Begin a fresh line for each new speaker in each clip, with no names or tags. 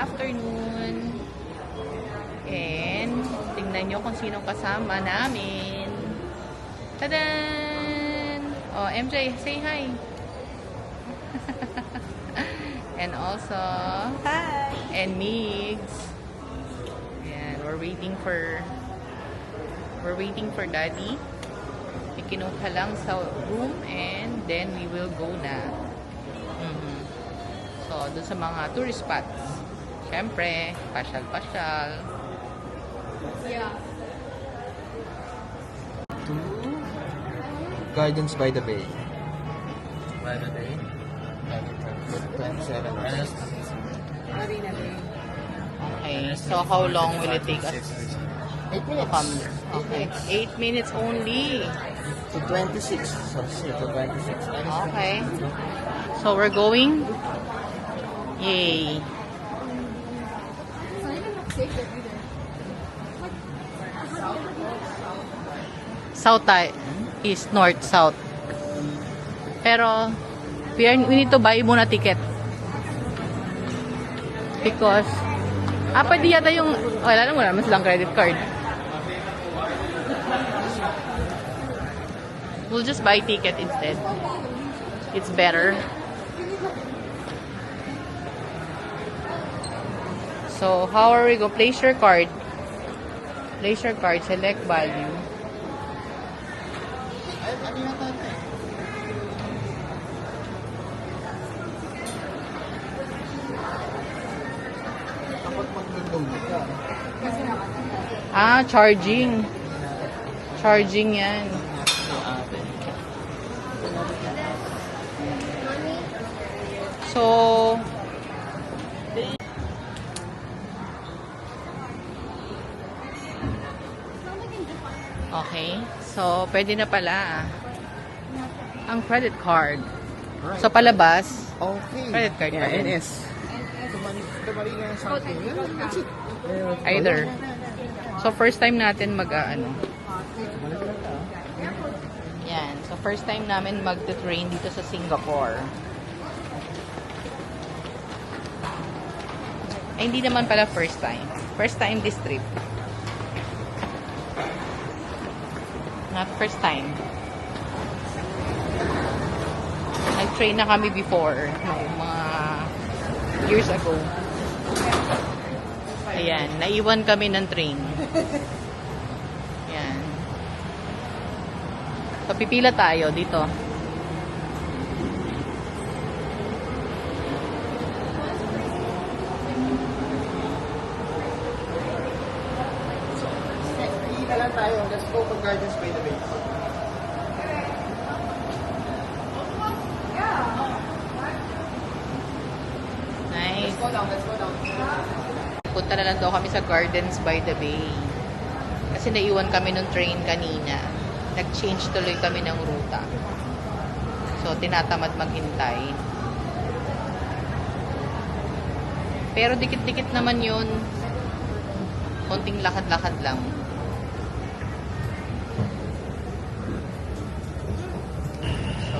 afternoon. And tingnan nyo kung sinong kasama namin. Tadan! Oh, MJ, say hi. And also,
Hi!
and Migs. Ayan, we're waiting for Daddy. Ikinuha lang sa room and then we will go na. So, dun sa mga tourist spots. Siyempre, pasyal-pasyal.
Yeah.
To Gardens by the Bay. By the Bay? 27 hours.
Marina Bay.
Okay, so how long will it take us
8
to
minutes.
come? Okay, 8 minutes only.
To 26. Sorry, to 26.
Okay. So we're going. Yay.
It's not even safe there either.
South tayo. East, north, south. Pero, we need to buy muna ticket. Because, pwede yata yung, wala naman silang credit card. We'll just buy ticket instead. It's better. So, how are we going? Place your card. Place your card. Select value. Charging. Charging yan. So, okay. So, pwede na pala ang credit card. So, palabas,
Okay.
credit card.
Yeah,
pa rin.
NS. The Marina something. That's it.
Either. So, first time natin Yan. So, first time namin mag-train dito sa Singapore. Ay, hindi naman pala first time. First time this trip. Not first time. Nag-train na kami before. Mga years ago. Ayan. Naiwan kami ng train. Ayan. So, pipila tayo dito.
Pila lang tayo. Let's go to Gardens by the Bay.
Nice.
Let's go down.
Punta na lang daw kami sa Gardens by the Bay. Kasi naiwan kami nung train kanina. Nag-change tuloy kami ng ruta. So, tinatamad maghintay. Pero dikit-dikit naman yun. Konting lakad-lakad lang. So,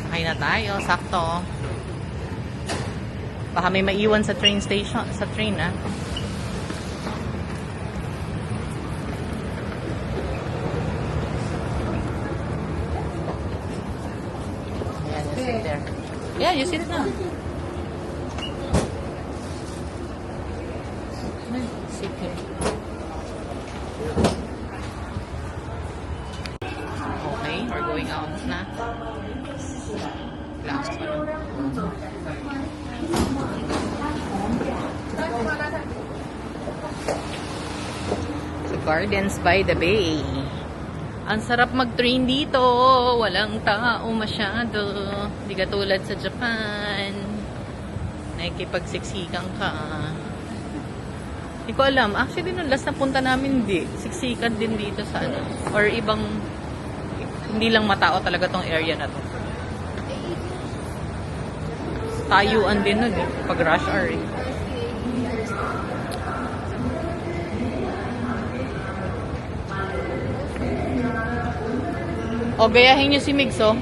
sakay na tayo. Sakto. Baka may maiwan sa train station, sa train, Ayan, you sit there. Yeah, you sit na. Sit here. Okay, we're going out na. Last one. So, Gardens by the Bay. Ang sarap mag-train dito. Walang tao masyado. Hindi katulad sa Japan. Nakikipagsiksikan ka. Hindi ko alam. Actually, nung last na punta namin, hindi. Siksikan din dito sa ano. Or ibang, hindi lang matao talaga tong area na to. Tayuan din nun eh. Pag rush hour eh. O, gayahin niyo si Migs, oh.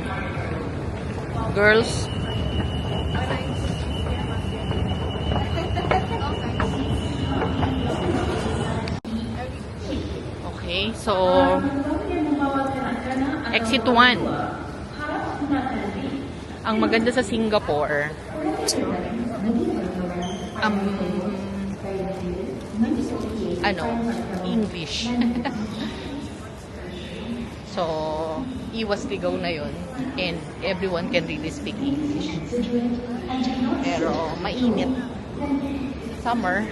Girls. So, exit 1. Ang maganda sa Singapore, English. So, iwas ligaw na yon, and everyone can really speak English. Pero, mainit. Summer,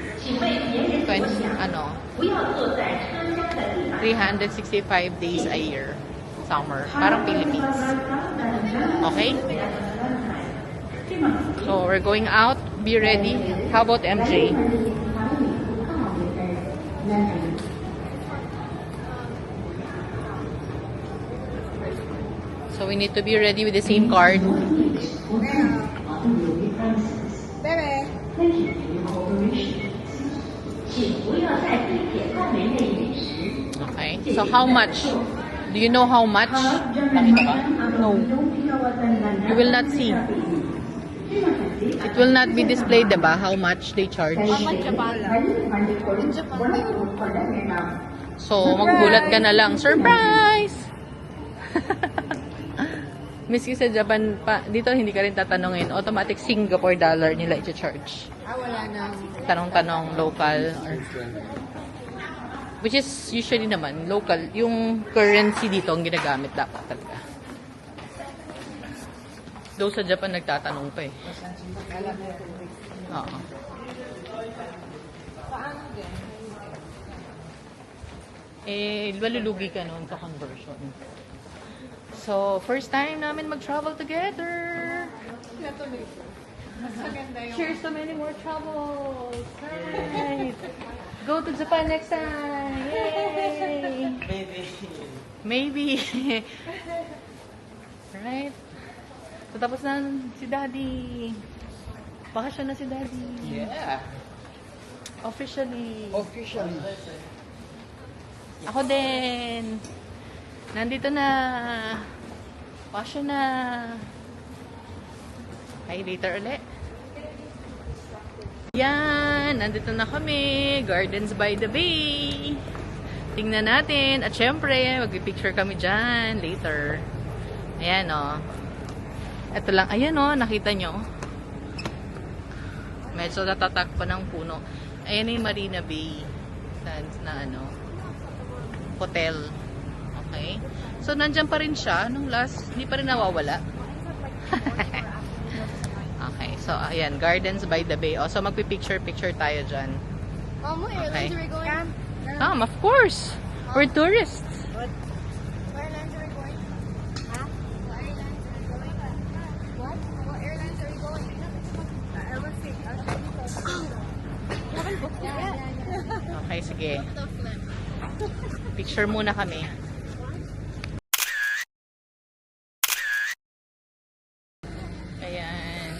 365 days a year. Summer. Parang Philippines. Okay? So, we're going out. Be ready. How about MJ? So, we need to be ready with the same card.
Bebe.
Okay. So, how much? Do you know how much? Nakita ba? No. You will not see. It will not be displayed, diba? How much they charge.
Japan. In Japan.
So, magbulat ka na lang. Surprise! Miski sa Japan pa, dito hindi ka rin tatanungin. Automatic Singapore dollar nila i-charge.
Wala na.
Tanong-tanong, local, or... Which is usually naman, local. Yung currency dito ang ginagamit dapat talaga. Though sa Japan nagtatanong pa eh. Oo. Malulugi ka noon sa conversion. So, first time namin mag-travel together.
Mas maganda yung...
Cheers to many more travels. Right. Go to Japan next time. Yay. Maybe. Right. So, tapos na si Daddy. Bakasyon na si Daddy.
Yeah.
Officially.
Officially.
Ako din. Nandito na. Bakasyon na. Okay, later ulit. Yan, nandito na kami. Gardens by the Bay. Tingnan natin. At syempre, mag-picture kami dyan later. Ayan o. Ito lang. Ayan o, nakita nyo. Medyo natatakpan ng puno. Ayan yung Marina Bay. Sands na hotel. Okay. So, nandyan pa rin siya. Nung last, hindi pa rin nawawala. Okay, so ayan, Gardens by the Bay. So magpi-picture tayo dyan.
Mom, what airlines are we going?
Of course. We're tourists.
What airlines are we going? Huh? What airlines are we going? What? What airlines are we going? I will see. I'll check it out. Yeah.
Okay, sige. Picture muna kami. Ayan.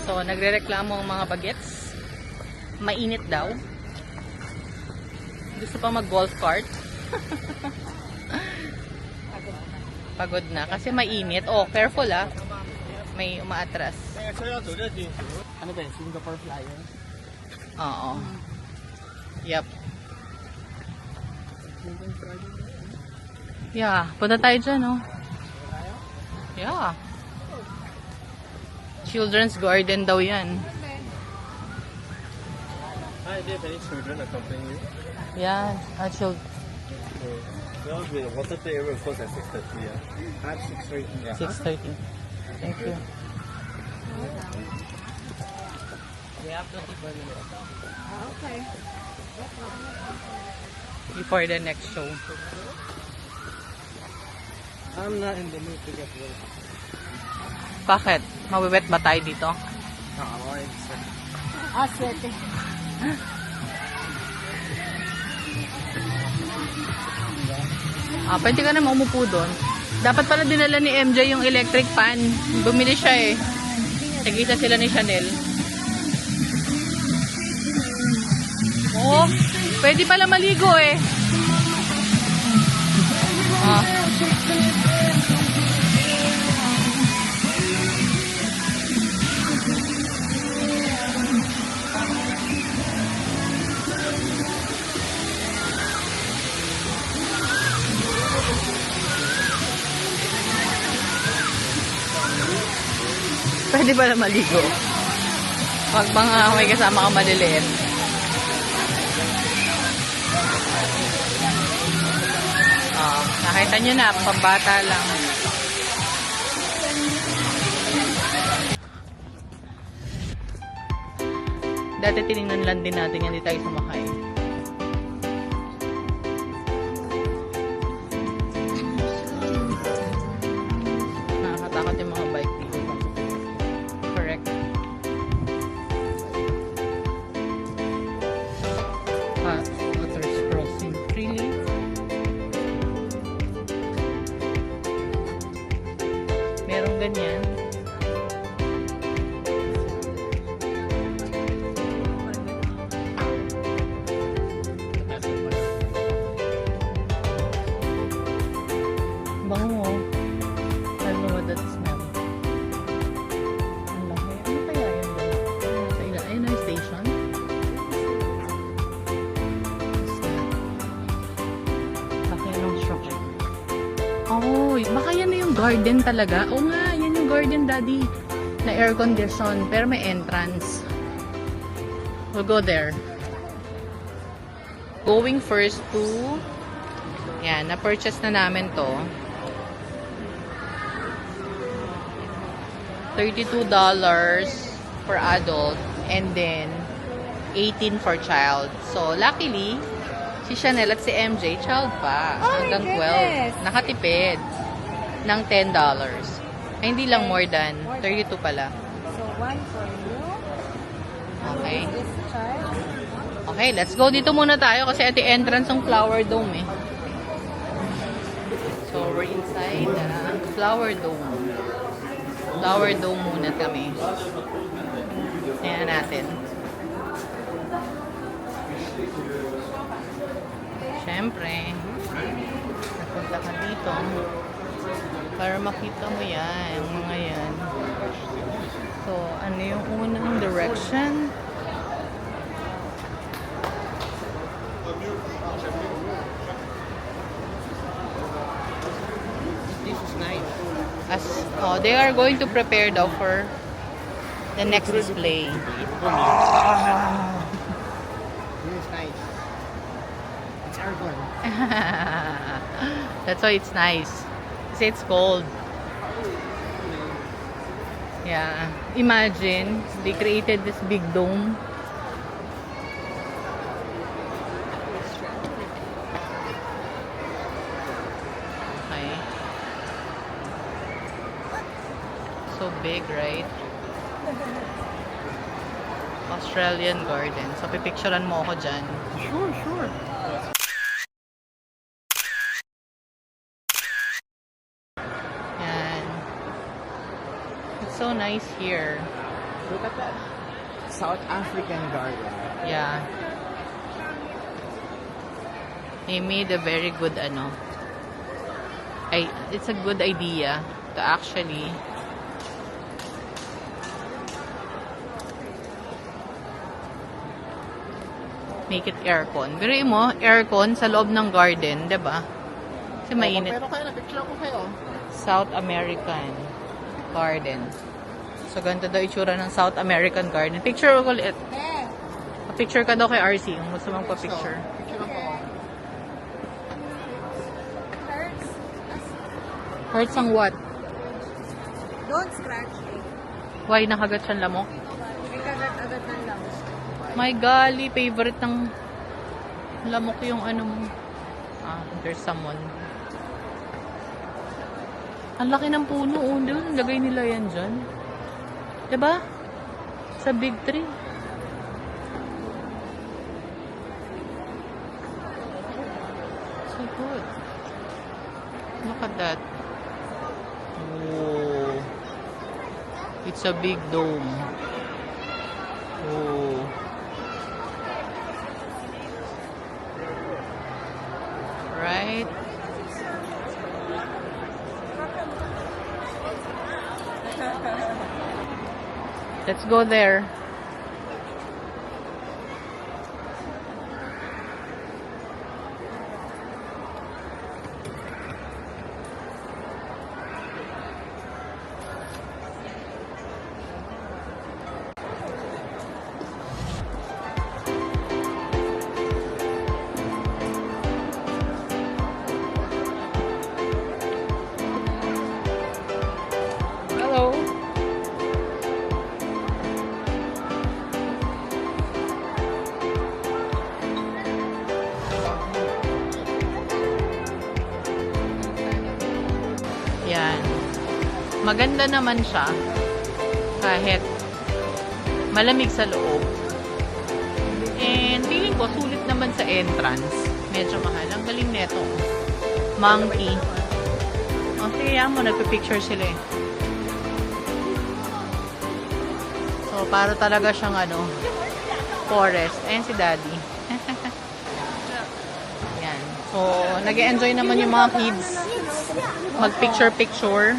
So, nagrereklamo ang mga bagets. Mainit daw. Gusto pa mag-golf cart. Pagod na. Kasi mainit. Oh, careful ah. May umaatras.
Ano ba yun? Singapore Flyer?
Oo. Yep. Yeah. Punta tayo dyan, oh. Yeah. Children's garden daw yan.
Hi, do you have any children accompanying you?
Yeah.
Well, the water play area will close at 6:30. Yeah. At 6:30. Yeah.
6:30. Thank you. We have 24 minutes.
Okay.
Before the next show.
I'm not in the mood to get wet.
Bakit? Mawiwet ba tayo dito?
Swerte.
Pwede ka na maumupo doon. Dapat pala dinala ni MJ yung electric fan. Bumili siya eh. Nagkita sila ni Chanel. Oh, pwede pala maligo eh. Oh. Pwede pala maligo. Pag mga may kasama ka maliliit. Nakita nyo na, pambata lang. Dati tinignan lang din natin, hindi tayo sumakay. Nakakatakot yung mga bike dito. Correct. Water's crossing freely. Merong ganyan. Bango. I don't know what that smell. Ang laki. Ano kaya yun ba? Sa ila. Ayun na yung station. Laki ng structure. Oh, baka yan na yung garden talaga. Oo nga, yan yung garden, daddy. Na air condition. Pero may entrance. We'll go there. Going first to... Yan, na-purchase na namin to. $32 for adult and then 18 for child. So, luckily, si Chanel at si MJ, child pa. Hanggang 12. Nakatipid ng $10. Ay, hindi lang more than 32 pala.
So, one for you.
Okay.
This child.
Okay, let's go. Dito muna tayo kasi at the entrance ng Flower Dome eh. So, we're inside the Flower Dome. Flower Dome muna kami. Tingnan natin. Siyempre, napunta ka dito para makita mo yan, yung mga yan. So, ano yung unang direction?
This is nice.
They are going to prepare daw for the next display.
This is nice. It's aircon.
That's why it's nice. Kasi it's cold. Yeah. Imagine, they created this big dome. Okay. So big, right? Australian Garden. So, pipicturean mo ako dyan.
Sure, sure.
Yan. It's so nice here.
Look at that. South African garden.
Yeah. They made a very good it's a good idea to actually make it aircon. Biruin mo, aircon sa loob ng garden, 'di ba? Kasi mainit.
Pero kayo, na-picture ko kayo.
South American Garden. So, ganito daw itsura ng South American Garden. Picture ko ulit. Picture ka daw kay RC. Kung gusto mong pa-picture.
Picture ko.
Hurts ang what?
Don't scratch it.
Why? Nakagat siyang lamok?
May kagat-agat ng lang.
My golly, favorite ng lamok yung ano mo. There's someone. Ang laki ng puno. Doon, lagay nila yan dyan. Diba? Sa big tree. So good. Look at that. Oh. It's a big dome. Oh. Right? Let's go there. maganda naman siya. Kahit malamig sa loob. And feeling ko, sulit naman sa entrance. Medyo mahal. Ang galing neto. Monkey. O, sige, yan mo. Nagpipicture sila eh. So, para talaga siyang ano, forest. Ayan si Daddy. Yan. So, nag-enjoy naman yung mga kids. Mag-picture-picture.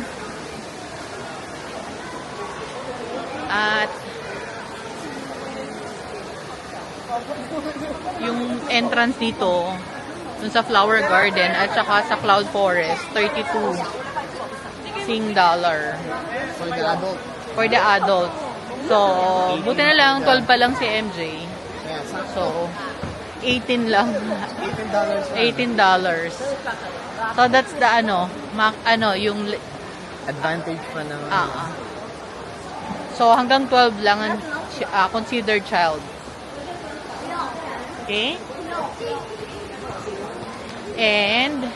At yung entrance dito dun sa flower garden at saka sa cloud forest, 32 Sing dollar
For the adult.
for the adult. So, buti na lang 12 pa lang si MJ.
Yeah,
So, 18 lang.
$18.
$18. So, that's the yung
Advantage pa ng...
So, hanggang 12 lang ang considered child. Okay? And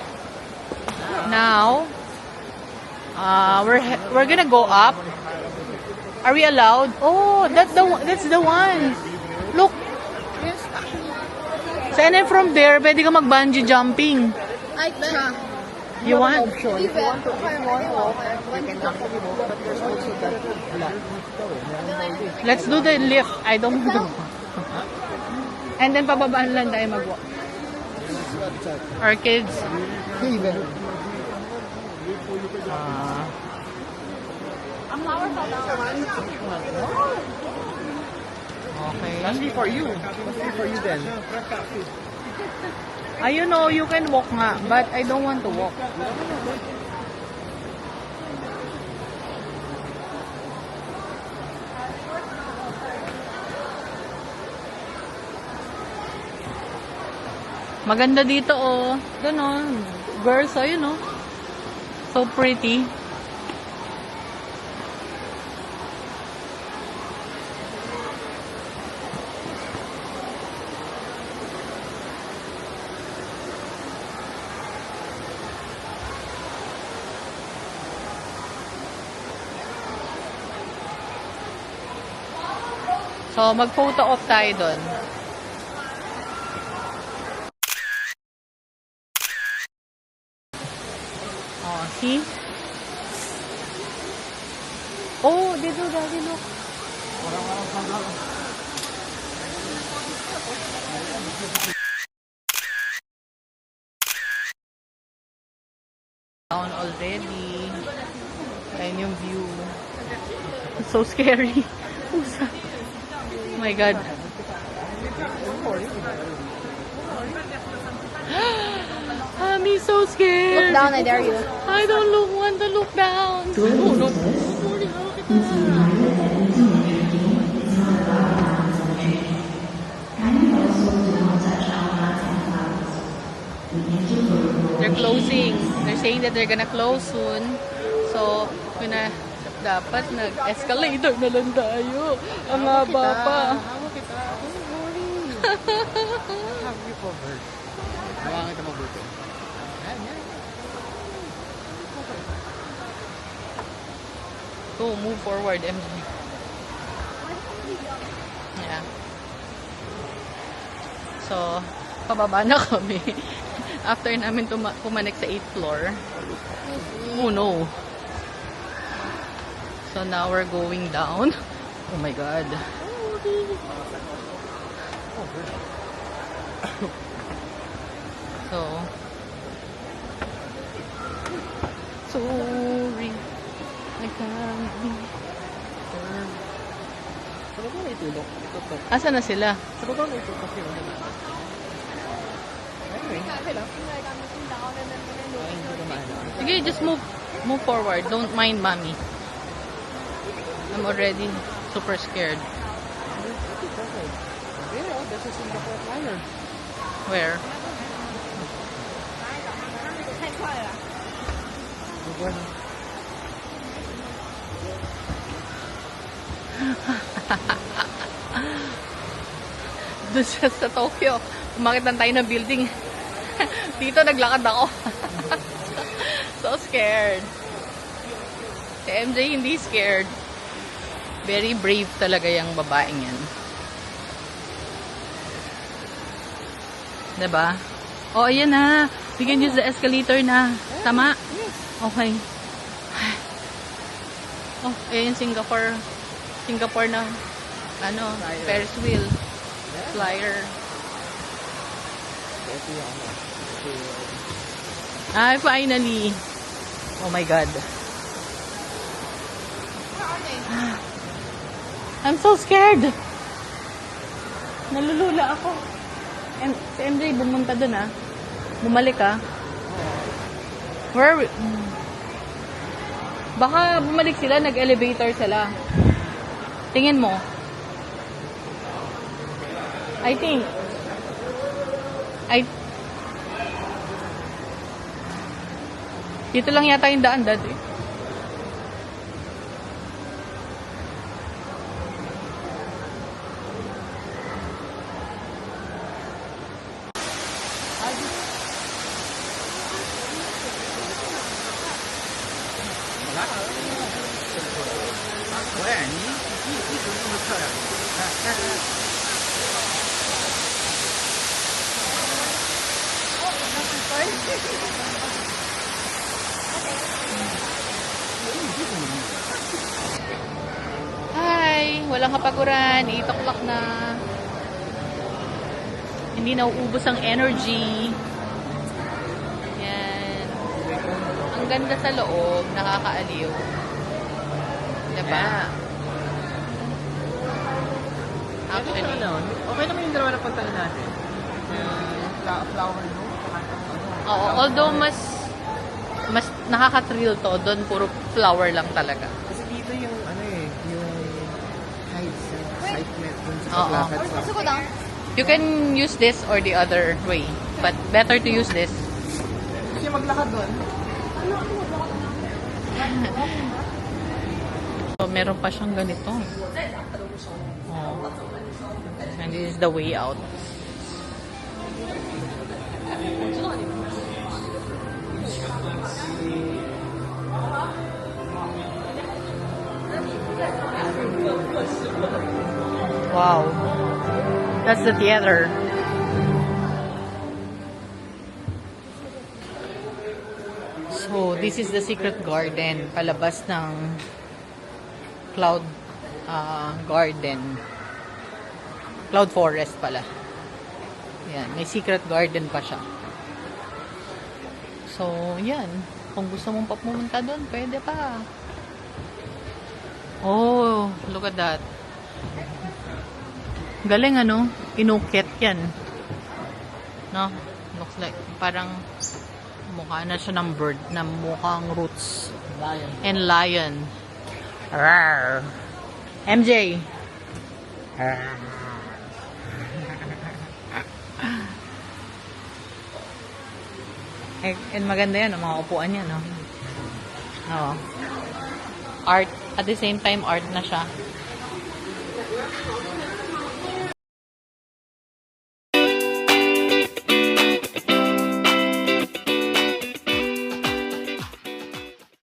now, we're gonna go up. Are we allowed? Oh, that's the one. Look. So, and then from there, pwede ka mag-bungee jumping.
I bet.
You want?
Option. If you want to walk, you can actually walk, but there's also that black lift.
Let's do the lift. I don't know. And then pababaan lang tayo mag-walk. Our kids.
Even.
Okay.
Must be for you. Must be for you then.
You know, you can walk nga, but I don't want to walk. Maganda dito, oh. Ganon. Girls, oh, you know. So pretty. So, mag-photo off tayo doon. Oh, see? Oh, dito, Daddy, look. Down already. Ayan yung view. It's so scary. Oh my God. I'm so scared.
Look down, I dare you.
I don't want to look down. Oh, no. They're closing. They're saying that they're gonna close soon. So, dapat nag-escalator na lang tayo. Ang haba pa.
Have you covered? Hawakan kita mabuti.
Go, move forward, MJ. Yeah. So, pababa na kami. After namin pumanik sa 8th floor. Oh no. So now we're going down. Oh my God. So, sorry.
Sa baba na itulok. Ito.
Asa na sila?
Sa baba na itulok kasi yun. Anyway. Hindi ko maano.
Sige, just move forward. Don't mind mommy. I'm already super scared.
Yeah, this is Singapore Flyer.
Where? Doon sa Tokyo. Umakit lang tayo ng building. Dito naglakad ako. So scared. Si MJ hindi scared. Very brave talaga yung babaeng yan. Diba? Oh, ayan na. We can use the escalator na. Tama? Okay. Oh, ayan yung Singapore. Singapore na, ano, Ferris wheel. Flyer.
Ito yung ano.
Ah, finally. Oh my God. I'm so scared. Nalulula ako. Si MJ bumunta dun ah. Bumalik ah. Where are we? Baka bumalik sila, nag-elevator sila. Tingin mo. I think. Dito lang yata yung daan, Dad eh. Hi! Walang kapaguran. 8 o'clock na. Hindi nauubos ang energy. Yan. Ang ganda sa loob. Nakakaaliw. Diba? Actually.
Okay naman yung dalawa na puntahan natin. Flower no?
Oo, although mas nakaka-thrill to, doon puro flower lang talaga.
Kasi dito yung ano eh, yung excitement dun sa
Oo.
paglakad sa...
Let's go down.
You can use this or the other way, but better to use this.
Kasi maglakad doon.
So, meron pa siyang ganito. Oh. And this is the way out. Wow. That's the theater. So, this is the secret garden. Palabas ng Cloud Garden. Cloud Forest pala. Yan. May secret garden pa siya. So, yan. Kung gusto mong pumunta doon, pwede pa. Oh, look at that. Galing ano? Inukit yan. No? Looks like parang mukha na siya ng bird na mukhang roots.
Lion.
And lion. Rawr. MJ. And maganda yan, ang mga upuan yan, no? Oo. Art. At the same time, art na siya.